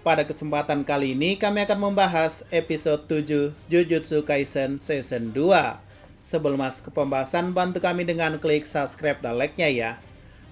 Pada kesempatan kali ini kami akan membahas episode 7 Jujutsu Kaisen Season 2. Sebelum masuk ke pembahasan, bantu kami dengan klik subscribe dan like-nya ya.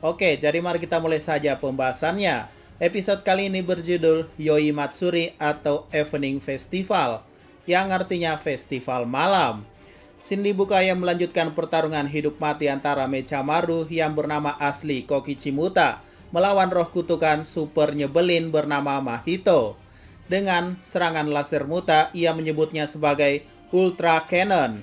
Oke, jadi mari kita mulai saja pembahasannya. Episode kali ini berjudul Yoi Matsuri atau Evening Festival, yang artinya festival malam. Scene dibuka yang melanjutkan pertarungan hidup mati antara Mechamaru yang bernama asli Kokichi Muta melawan roh kutukan super nyebelin bernama Mahito. Dengan serangan laser Muta, ia menyebutnya sebagai Ultra Cannon.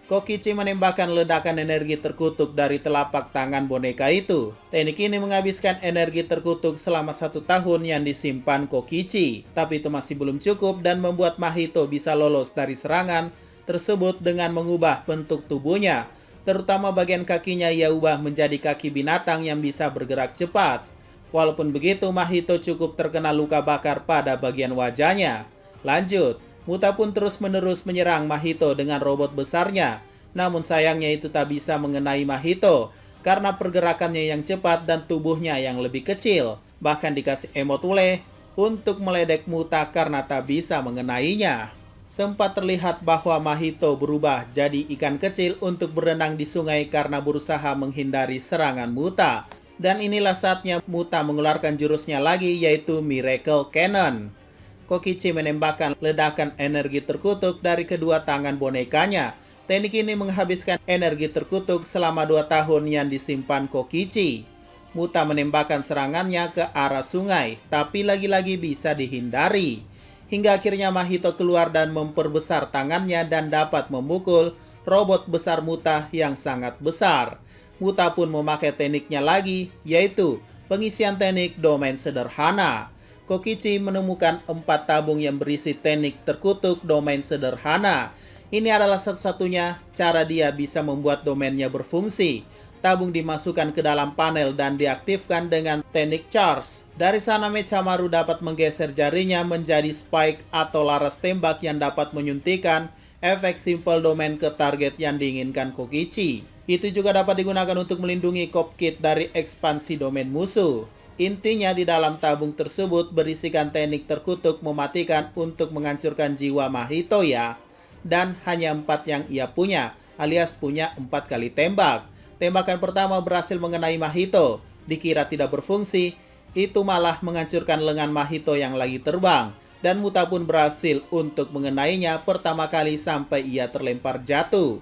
Kokichi menembakkan ledakan energi terkutuk dari telapak tangan boneka itu. Teknik ini menghabiskan energi terkutuk selama 1 tahun yang disimpan Kokichi. Tapi itu masih belum cukup dan membuat Mahito bisa lolos dari serangan tersebut dengan mengubah bentuk tubuhnya. Terutama bagian kakinya ia ubah menjadi kaki binatang yang bisa bergerak cepat. Walaupun begitu, Mahito cukup terkena luka bakar pada bagian wajahnya. Lanjut, Muta pun terus-menerus menyerang Mahito dengan robot besarnya. Namun sayangnya itu tak bisa mengenai Mahito karena pergerakannya yang cepat dan tubuhnya yang lebih kecil. Bahkan dikasih emot ule untuk meledek Muta karena tak bisa mengenainya. Sempat terlihat bahwa Mahito berubah jadi ikan kecil untuk berenang di sungai karena berusaha menghindari serangan Muta. Dan inilah saatnya Muta mengeluarkan jurusnya lagi, yaitu Miracle Cannon. Kokichi menembakkan ledakan energi terkutuk dari kedua tangan bonekanya. Teknik ini menghabiskan energi terkutuk selama 2 tahun yang disimpan Kokichi. Muta menembakkan serangannya ke arah sungai, tapi lagi-lagi bisa dihindari. Hingga akhirnya Mahito keluar dan memperbesar tangannya dan dapat memukul robot besar Muta yang sangat besar. Muta pun memakai tekniknya lagi, yaitu pengisian teknik domain sederhana. Kokichi menemukan 4 tabung yang berisi teknik terkutuk domain sederhana. Ini adalah satu-satunya cara dia bisa membuat domainnya berfungsi. Tabung dimasukkan ke dalam panel dan diaktifkan dengan teknik charge. Dari sana Mechamaru dapat menggeser jarinya menjadi spike atau laras tembak yang dapat menyuntikkan efek simple domain ke target yang diinginkan Kokichi. Itu juga dapat digunakan untuk melindungi Kopkit dari ekspansi domain musuh. Intinya di dalam tabung tersebut berisikan teknik terkutuk mematikan untuk menghancurkan jiwa Mahito ya. Dan hanya 4 yang ia punya, alias punya 4 kali tembak. Tembakan pertama berhasil mengenai Mahito, dikira tidak berfungsi, itu malah menghancurkan lengan Mahito yang lagi terbang. Dan Muta pun berhasil untuk mengenainya pertama kali sampai ia terlempar jatuh.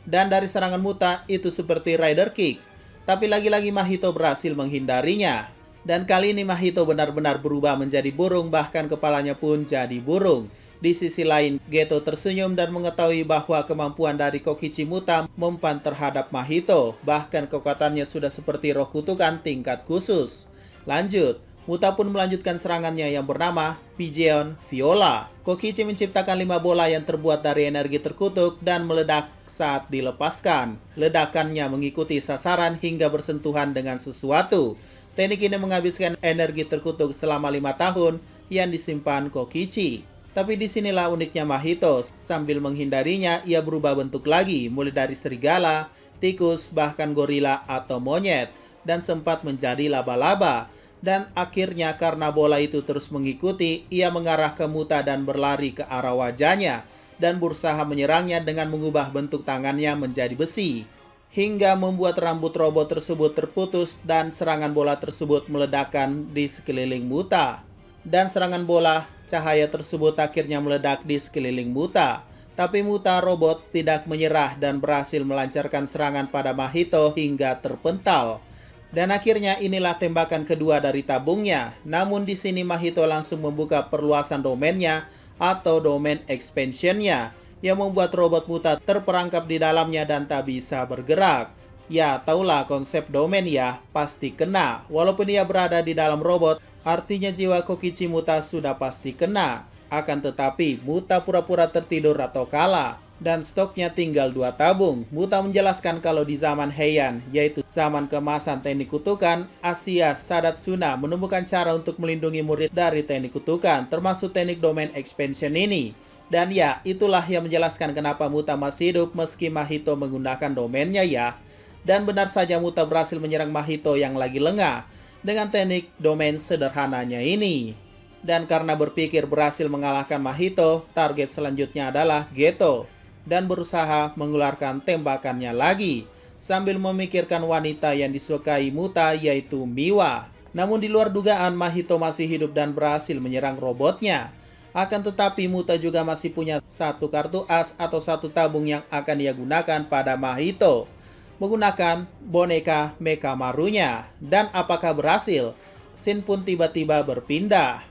Dan dari serangan Muta itu seperti Rider Kick, tapi lagi-lagi Mahito berhasil menghindarinya. Dan kali ini Mahito benar-benar berubah menjadi burung, bahkan kepalanya pun jadi burung. Di sisi lain, Geto tersenyum dan mengetahui bahwa kemampuan dari Kokichi Muta mempan terhadap Mahito. Bahkan kekuatannya sudah seperti roh kutukan tingkat khusus. Lanjut, Muta pun melanjutkan serangannya yang bernama Pigeon Viola. Kokichi menciptakan 5 bola yang terbuat dari energi terkutuk dan meledak saat dilepaskan. Ledakannya mengikuti sasaran hingga bersentuhan dengan sesuatu. Teknik ini menghabiskan energi terkutuk selama 5 tahun yang disimpan Kokichi. Tapi disinilah uniknya Mahito, sambil menghindarinya ia berubah bentuk lagi, mulai dari serigala, tikus, bahkan gorila atau monyet, dan sempat menjadi laba-laba. Dan akhirnya karena bola itu terus mengikuti, ia mengarah ke Muta dan berlari ke arah wajahnya, dan berusaha menyerangnya dengan mengubah bentuk tangannya menjadi besi. Hingga membuat rambut robot tersebut terputus dan serangan bola tersebut meledakkan di sekeliling Muta. Dan serangan bola cahaya tersebut akhirnya meledak di sekeliling Muta. Tapi Muta robot tidak menyerah dan berhasil melancarkan serangan pada Mahito hingga terpental. Dan akhirnya inilah tembakan kedua dari tabungnya. Namun di sini Mahito langsung membuka perluasan domainnya atau domain expansionnya yang membuat robot Muta terperangkap di dalamnya dan tak bisa bergerak. Ya, taulah konsep domain ya, pasti kena. Walaupun ia berada di dalam robot, artinya jiwa Kokichi Muta sudah pasti kena. Akan tetapi, Muta pura-pura tertidur atau kalah. Dan stoknya tinggal 2 tabung. Muta menjelaskan kalau di zaman Heian, yaitu zaman keemasan teknik kutukan, Asia Sadatsuna menemukan cara untuk melindungi murid dari teknik kutukan, termasuk teknik domain expansion ini. Dan ya, itulah yang menjelaskan kenapa Muta masih hidup meski Mahito menggunakan domainnya ya. Dan benar saja Muta berhasil menyerang Mahito yang lagi lengah dengan teknik domain sederhananya ini. Dan karena berpikir berhasil mengalahkan Mahito, target selanjutnya adalah Geto dan berusaha mengeluarkan tembakannya lagi sambil memikirkan wanita yang disukai Muta yaitu Miwa. Namun di luar dugaan, Mahito masih hidup dan berhasil menyerang robotnya. Akan tetapi Muta juga masih punya satu kartu as atau satu tabung yang akan ia gunakan pada Mahito menggunakan boneka Mekamarunya. Dan apakah berhasil? Scene pun tiba-tiba berpindah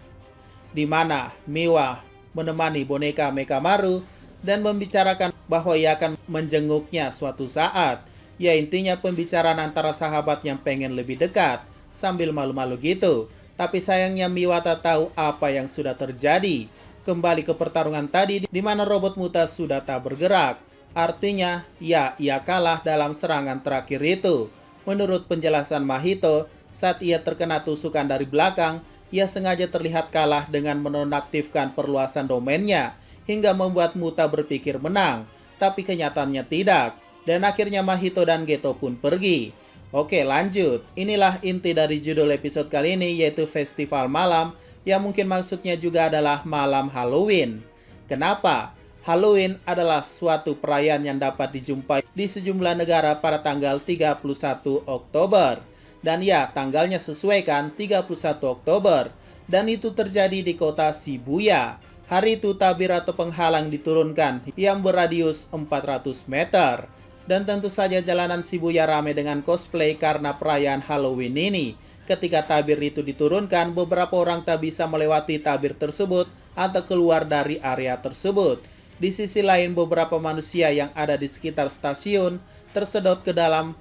di mana Miwa menemani boneka Mekamaru dan membicarakan bahwa ia akan menjenguknya suatu saat. Ya, intinya pembicaraan antara sahabat yang pengen lebih dekat sambil malu-malu gitu. Tapi sayangnya Miwa tak tahu apa yang sudah terjadi. Kembali ke pertarungan tadi di mana robot Muta sudah tak bergerak. Artinya, ya, ia kalah dalam serangan terakhir itu. Menurut penjelasan Mahito, saat ia terkena tusukan dari belakang, ia sengaja terlihat kalah dengan menonaktifkan perluasan domainnya hingga membuat Muta berpikir menang, tapi kenyataannya tidak. Dan akhirnya Mahito dan Geto pun pergi. Oke, lanjut. Inilah inti dari judul episode kali ini, yaitu Festival Malam, yang mungkin maksudnya juga adalah malam Halloween. Kenapa? Halloween adalah suatu perayaan yang dapat dijumpai di sejumlah negara pada tanggal 31 Oktober. Dan ya, tanggalnya sesuai kan, 31 Oktober. Dan itu terjadi di kota Shibuya. Hari itu tabir atau penghalang diturunkan yang berradius 400 meter. Dan tentu saja jalanan Shibuya ramai dengan cosplay karena perayaan Halloween ini. Ketika tabir itu diturunkan, beberapa orang tak bisa melewati tabir tersebut atau keluar dari area tersebut. Di sisi lain, beberapa manusia yang ada di sekitar stasiun tersedot ke dalam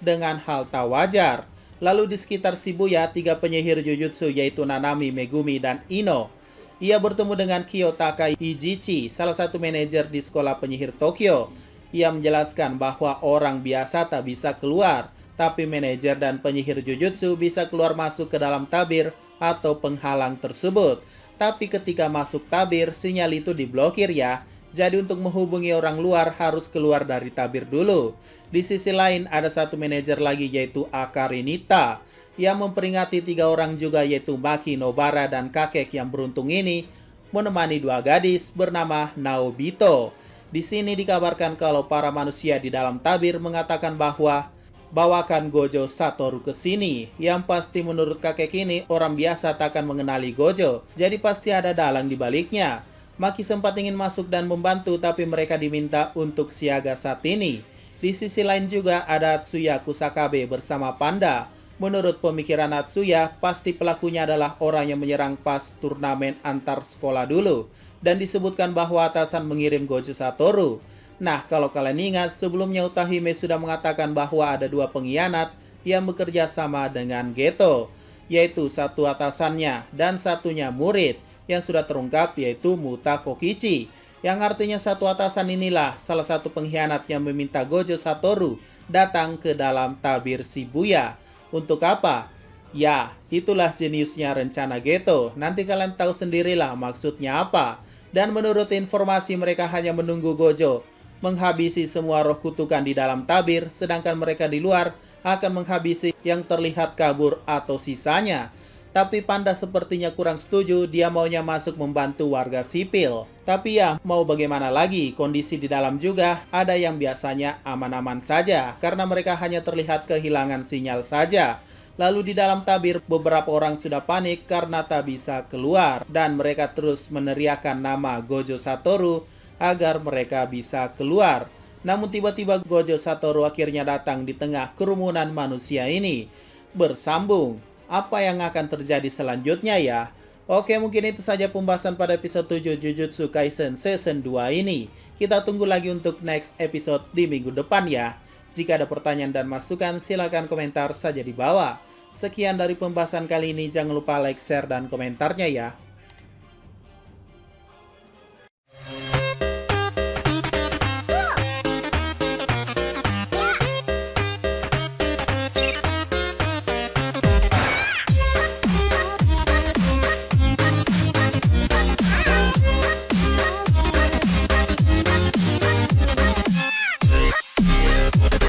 dengan hal tak wajar. Lalu di sekitar Shibuya, 3 penyihir Jujutsu yaitu Nanami, Megumi, dan Ino. Ia bertemu dengan Kiyotaka Ijichi, salah satu manajer di sekolah penyihir Tokyo. Ia menjelaskan bahwa orang biasa tak bisa keluar, tapi manajer dan penyihir Jujutsu bisa keluar masuk ke dalam tabir atau penghalang tersebut. Tapi ketika masuk tabir, sinyal itu diblokir ya. Jadi untuk menghubungi orang luar harus keluar dari tabir dulu. Di sisi lain ada satu manajer lagi yaitu Akarinita yang memperingati 3 orang juga yaitu Maki, Nobara, dan kakek yang beruntung ini menemani 2 gadis bernama Naobito. Di sini dikabarkan kalau para manusia di dalam tabir mengatakan bahwa bawakan Gojo Satoru ke sini. Yang pasti menurut kakek ini orang biasa tak akan mengenali Gojo, jadi pasti ada dalang di baliknya. Maki sempat ingin masuk dan membantu tapi mereka diminta untuk siaga saat ini. Di sisi lain juga ada Atsuya Kusakabe bersama Panda. Menurut pemikiran Atsuya, pasti pelakunya adalah orang yang menyerang pas turnamen antar sekolah dulu. Dan disebutkan bahwa atasan mengirim Gojo Satoru. Nah, kalau kalian ingat, sebelumnya Utahime sudah mengatakan bahwa ada 2 pengkhianat yang bekerja sama dengan Geto, yaitu satu atasannya dan satunya murid yang sudah terungkap yaitu Muta Kokichi. Yang artinya satu atasan inilah salah satu pengkhianat yang meminta Gojo Satoru datang ke dalam tabir Shibuya. Untuk apa? Ya, itulah jeniusnya rencana Geto. Nanti kalian tahu sendirilah maksudnya apa. Dan menurut informasi mereka hanya menunggu Gojo menghabisi semua roh kutukan di dalam tabir, sedangkan mereka di luar akan menghabisi yang terlihat kabur atau sisanya. Tapi Panda sepertinya kurang setuju, dia maunya masuk membantu warga sipil. Tapi ya, mau bagaimana lagi, kondisi di dalam juga ada yang biasanya aman-aman saja, karena mereka hanya terlihat kehilangan sinyal saja. Lalu di dalam tabir, beberapa orang sudah panik karena tak bisa keluar, dan mereka terus meneriakkan nama Gojo Satoru agar mereka bisa keluar. Namun tiba-tiba Gojo Satoru akhirnya datang di tengah kerumunan manusia ini. Bersambung. Apa yang akan terjadi selanjutnya ya? Oke, mungkin itu saja pembahasan pada episode 7 Jujutsu Kaisen Season 2 ini. Kita tunggu lagi untuk next episode di minggu depan ya. Jika ada pertanyaan dan masukan, silakan komentar saja di bawah. Sekian dari pembahasan kali ini, jangan lupa like, share, dan komentarnya ya.